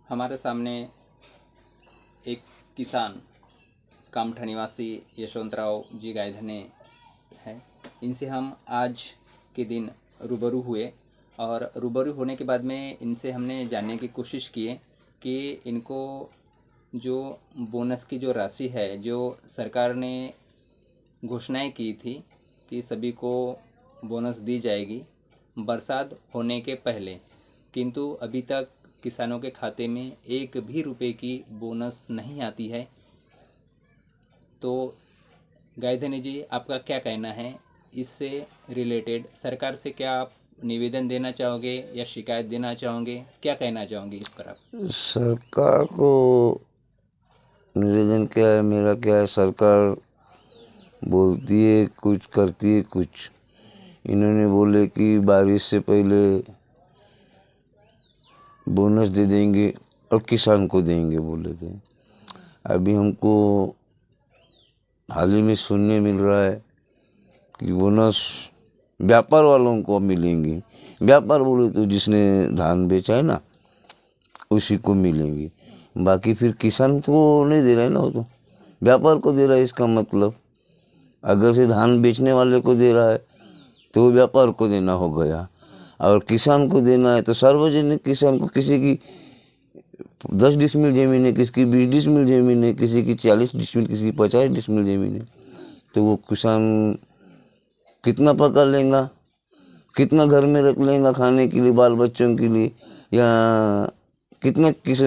हमारे सामने एक किसान कामठा निवासी यशवंतराव जी गायधने हैं। इनसे हम आज के दिन रूबरू हुए और रूबरू होने के बाद में इनसे हमने जानने की कोशिश की कि इनको जो बोनस की जो राशि है, जो सरकार ने घोषणाएं की थी कि सभी को बोनस दी जाएगी बरसात होने के पहले, किंतु अभी तक किसानों के खाते में एक भी रुपए की बोनस नहीं आती है। तो गायधनी जी, आपका क्या कहना है इससे रिलेटेड? सरकार से क्या आप निवेदन देना चाहोगे या शिकायत देना चाहोगे? क्या कहना चाहोगे इस पर आप? सरकार को निवेदन क्या है, मेरा क्या है, सरकार बोलती है कुछ, करती है कुछ। इन्होंने बोले कि बारिश से पहले बोनस दे देंगे और किसान को देंगे बोले थे। अभी हमको हाल ही में सुनने मिल रहा है कि बोनस व्यापार वालों को मिलेंगे। व्यापार बोले तो जिसने धान बेचा है ना, उसी को मिलेंगी। बाकी फिर किसान को नहीं दे रहा है ना, वो तो व्यापार को दे रहा है। इसका मतलब अगर से धान बेचने वाले को दे रहा है तो वो व्यापार को देना हो गया, और किसान को देना है तो सार्वजनिक किसान को। किसी की 10 डिसमिल जमीन है, किसी की 20 डिसमिल जमीन है, किसी की 40 डिसमिल, किसी की 50 डिसमिल जमीन है, तो वो किसान कितना पका लेगा, कितना घर में रख लेगा खाने के लिए, बाल बच्चों के लिए, या कितना किस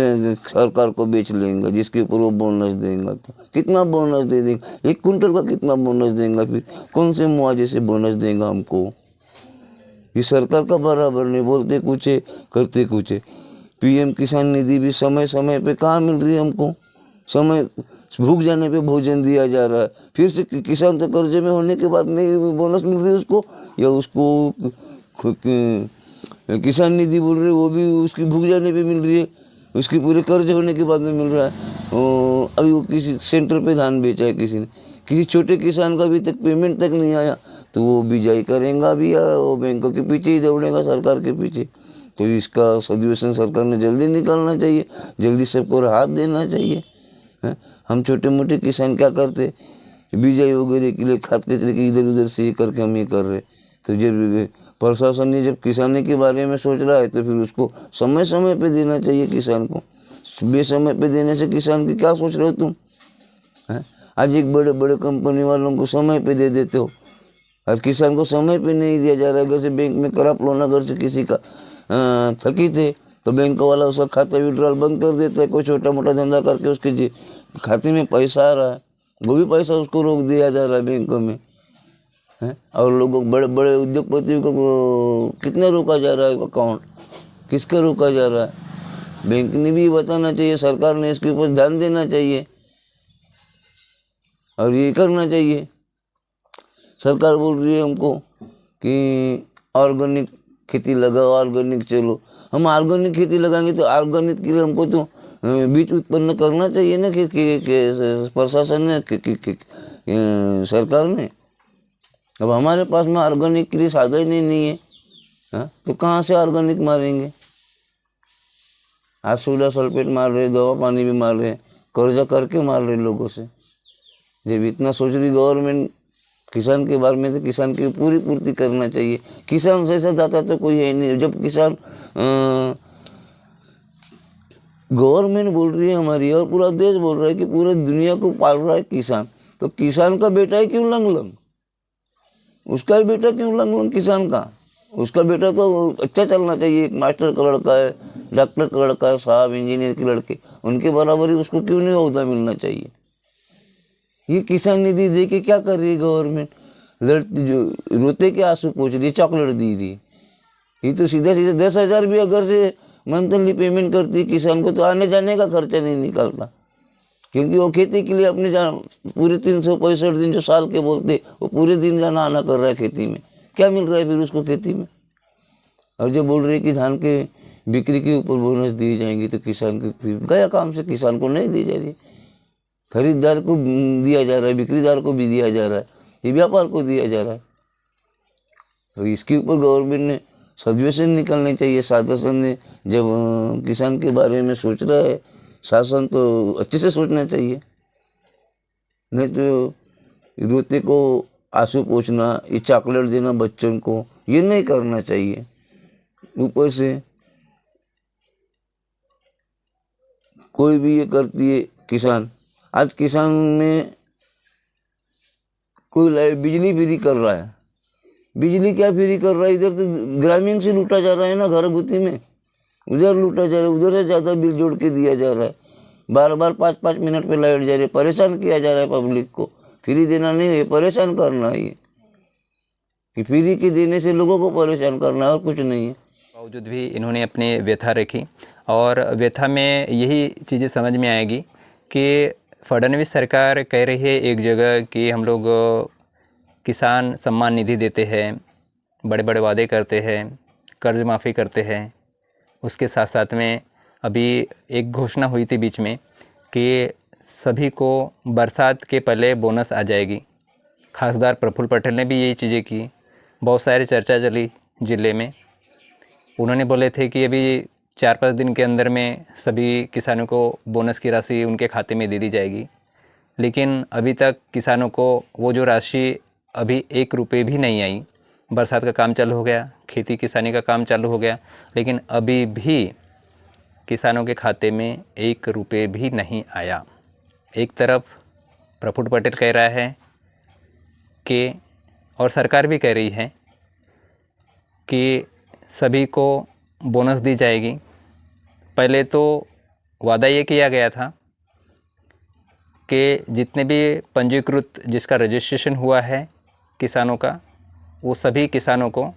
सरकार को बेच लेंगे जिसके ऊपर वो बोनस देंगे। तो कितना बोनस दे देंगे? 1 कुंटल का कितना बोनस देंगे? फिर कौन से मुआवजे से बोनस देगा हमको? ये सरकार का बराबर नहीं, बोलते कुछ है करते कुछ है। पीएम किसान निधि भी समय समय पे कहाँ मिल रही है हमको? समय भूख जाने पे भोजन दिया जा रहा है, फिर से किसान तो कर्जे में होने के बाद में बोनस मिल रही है उसको, या उसको किसान निधि बोल रहे, वो भी उसकी भूख जाने पे मिल रही है, उसके पूरे कर्ज होने के बाद में मिल रहा है। अभी वो किसी सेंटर पे धान बेचा है किसी ने, किसी छोटे किसान का अभी तक पेमेंट तक नहीं आया, तो वो बिजाई करेगा भी या वो बैंकों के पीछे ही दौड़ेगा, सरकार के पीछे। तो इसका सदुपयोग सरकार ने जल्दी निकालना चाहिए, जल्दी सबको राहत देना चाहिए। है? हम छोटे मोटे किसान क्या करते, बिजाई वगैरह के लिए खाद कचरे के इधर उधर से ये करके हम ये कर रहे। तो जब प्रशासन ने जब किसानी के बारे में सोच रहा है तो फिर उसको समय समय पे देना चाहिए किसान को। बेसमय पे देने से किसान की क्या सोच रहे हो तुम? है? आज एक बड़े बड़े कंपनी वालों को समय पे दे देते हो, आज किसान को समय पे नहीं दिया जा रहा है। अगर से बैंक में कराप लोन अगर से किसी का थकी थे तो बैंक वाला उसका खाता विड्रॉल बंद कर देता है। कोई छोटा मोटा धंधा करके उसके खाते में पैसा आ रहा है, वो भी पैसा उसको रोक दिया जा रहा है बैंकों में। है? और लोगों बड़े बड़े उद्योगपतियों को कितना रोका जा रहा है अकाउंट, किसका रोका जा रहा है? बैंक ने भी बताना चाहिए, सरकार ने इसके ऊपर ध्यान देना चाहिए और ये करना चाहिए। सरकार बोल रही है हमको कि ऑर्गेनिक खेती लगाओ, ऑर्गेनिक चलो। हम ऑर्गेनिक खेती लगाएंगे तो ऑर्गेनिक के लिए हमको तो बीज उत्पन्न करना चाहिए ना कि प्रशासन ने सरकार ने। अब हमारे पास में ऑर्गेनिक के लिए साधन ही नहीं है। हाँ? तो कहाँ से ऑर्गेनिक मारेंगे? आज सोडा सल्फेट मार रहे, दवा पानी भी मार रहे, कर्जा करके मार रहे लोगों से। जब इतना सोच रही गवर्नमेंट किसान के बारे में, तो किसान की पूरी पूर्ति करना चाहिए। किसान से ऐसा दाता तो कोई है नहीं। जब किसान गवर्नमेंट बोल रही है हमारी और पूरा देश बोल रहा है कि पूरे दुनिया को पाल रहा है किसान, तो किसान का बेटा है क्यों लंग? उसका ही बेटा क्यों लंग किसान का? उसका बेटा तो अच्छा चलना चाहिए। एक मास्टर का लड़का है, डॉक्टर का लड़का है, साहब इंजीनियर के लड़के, उनके बराबर ही उसको क्यों नहीं ओहदा मिलना चाहिए? ये किसान निधि दे के क्या कर रही है गवर्नमेंट? लड़ती जो रोते के आंसू पोंछ रही है, चॉकलेट दी रही है। ये तो सीधा सीधा 10,000 भी अगर से मंथली पेमेंट करती है किसान को, तो आने जाने का खर्चा नहीं निकलता, क्योंकि वो खेती के लिए अपने पूरे 365 दिन जो साल के बोलते, वो पूरे दिन जाना आना कर रहा है खेती में। क्या मिल रहा है फिर उसको खेती में? और जो बोल रहे हैं कि धान के बिक्री के ऊपर बोनस दी जाएंगी, तो किसान को फिर गया काम से, किसान को नहीं दी जा रही। खरीदार को दिया जा रहा है, बिक्रीदार को भी दिया जा रहा है, ये व्यापार को दिया जा रहा है। तो इसके ऊपर गवर्नमेंट ने सदव्यसन निकलनी चाहिए। शासन ने जब किसान के बारे में सोच रहा है, शासन तो अच्छे से सोचना चाहिए, नहीं तो रोते को आंसू पोंछना, ये चॉकलेट देना बच्चों को, ये नहीं करना चाहिए। ऊपर से कोई भी ये करती है किसान। आज किसान में कोई बिजली फ्री कर रहा है, बिजली क्या फ्री कर रहा है, इधर तो ग्रामीण से लूटा जा रहा है ना, घर गुत्ती में उधर लूटा जा रहा है, उधर से ज़्यादा बिल जोड़ के दिया जा रहा है। बार बार 5-5 मिनट पे लाइट जा रही है, परेशान किया जा रहा है पब्लिक को। फ्री देना नहीं है, परेशान करना है, कि फ्री के देने से लोगों को परेशान करना है और कुछ नहीं है। बावजूद भी इन्होंने अपनी व्यथा रखी और व्यथा में यही चीज़ें समझ में आएगी कि फडणवीस सरकार कह रही है एक जगह कि हम लोग किसान सम्मान निधि देते हैं, बड़े बड़े वादे करते हैं, कर्ज माफ़ी करते हैं। उसके साथ साथ में अभी एक घोषणा हुई थी बीच में कि सभी को बरसात के पहले बोनस आ जाएगी। खासदार प्रफुल्ल पटेल ने भी यही चीज़ें की, बहुत सारी चर्चा चली ज़िले में। उन्होंने बोले थे कि अभी 4-5 दिन के अंदर में सभी किसानों को बोनस की राशि उनके खाते में दे दी जाएगी, लेकिन अभी तक किसानों को वो जो राशि अभी 1 रुपये भी नहीं आई। बरसात का काम चालू हो गया, खेती किसानी का काम चालू हो गया, लेकिन अभी भी किसानों के खाते में 1 रुपये भी नहीं आया। एक तरफ प्रफुल्ल पटेल कह रहा है कि, और सरकार भी कह रही है कि सभी को बोनस दी जाएगी। पहले तो वादा ये किया गया था कि जितने भी पंजीकृत जिसका रजिस्ट्रेशन हुआ है किसानों का, वो सभी किसानों को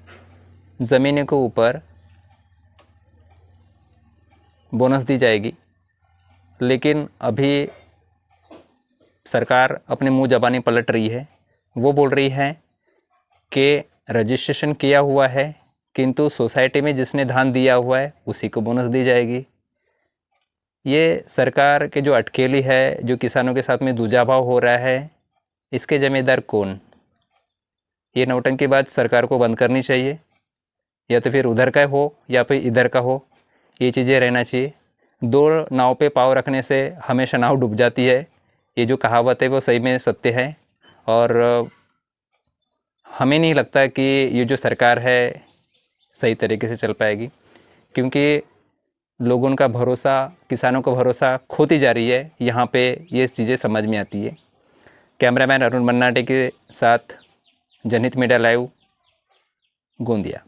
ज़मीन के ऊपर बोनस दी जाएगी। लेकिन अभी सरकार अपने मुंह ज़बानी पलट रही है। वो बोल रही है कि रजिस्ट्रेशन किया हुआ है, किंतु सोसाइटी में जिसने धान दिया हुआ है उसी को बोनस दी जाएगी। ये सरकार के जो अटकेली है, जो किसानों के साथ में दूजाभाव हो रहा है, इसके जिम्मेदार कौन? ये नौटंकी बात सरकार को बंद करनी चाहिए, या तो फिर उधर का हो या फिर इधर का हो, ये चीज़ें रहना चाहिए। 2 नाव पे पाँव रखने से हमेशा नाव डूब जाती है, ये जो कहावत है वो सही में सत्य है। और हमें नहीं लगता कि ये जो सरकार है सही तरीके से चल पाएगी, क्योंकि लोगों का भरोसा, किसानों का भरोसा खोती जा रही है। यहाँ पे ये चीज़ें समझ में आती है। कैमरामैन अरुण मन्नाटे के साथ जनहित मीडिया लाइव, गोंदिया।